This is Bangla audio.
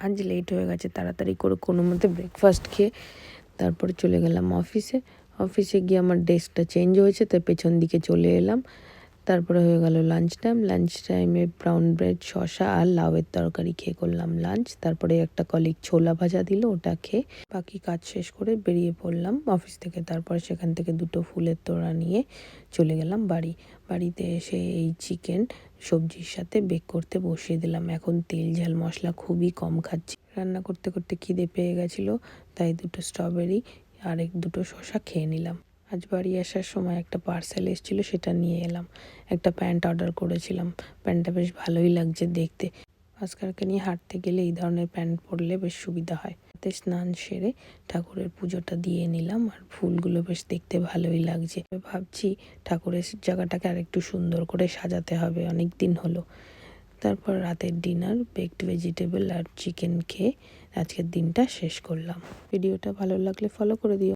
আজ লেট হয়ে গেছে, তাড়াতাড়ি করে কোনো মতে ব্রেকফাস্ট খেয়ে তারপরে চলে গেলাম অফিসে গিয়ে আমার ডেস্কটা চেঞ্জ হয়েছে, তাই পেছন দিকে চলে এলাম। তারপরে হয়ে গেল লাঞ্চ টাইমে ব্রাউন ব্রেড, শসা আর লাউয়ের তরকারি খেয়ে করলাম লাঞ্চ। তারপরে একটা কলিগ ছোলা ভাজা দিল, ওটা খেয়ে বাকি কাজ শেষ করে বেরিয়ে পড়লাম অফিস থেকে। তারপরে সেখান থেকে 2টো ফুলের তোড়া নিয়ে চলে গেলাম বাড়িতে এসে এই চিকেন সবজির সাথে বেক করতে বসিয়ে দিলাম। এখন তেল ঝাল মশলা খুবই কম খাচ্ছি। রান্না করতে করতে খিদে পেয়ে গেছিলো, তাই 2টো স্ট্রবেরি আর 2টো শসা খেয়ে নিলাম। আজ বাড়ি আসার সময় একটা পার্সেল এসেছিলো, সেটা নিয়ে এলাম। একটা প্যান্ট অর্ডার করেছিলাম, প্যান্টটা বেশ ভালোই লাগছে দেখতে। আজকালকে নিয়ে হাঁটতে গেলে এই ধরনের প্যান্ট পরলে বেশ সুবিধা হয়। তাতে স্নান সেরে ঠাকুরের পুজোটা দিয়ে নিলাম, আর ফুলগুলো বেশ দেখতে ভালোই লাগছে। ভাবছি ঠাকুরের জায়গাটাকে আরেকটু সুন্দর করে সাজাতে হবে, অনেক দিন হলো। তারপর রাতের ডিনার বেকড ভেজিটেবল আর চিকেন খেয়ে আজকের দিনটা শেষ করলাম। ভিডিওটা ভালো লাগলে ফলো করে দিও।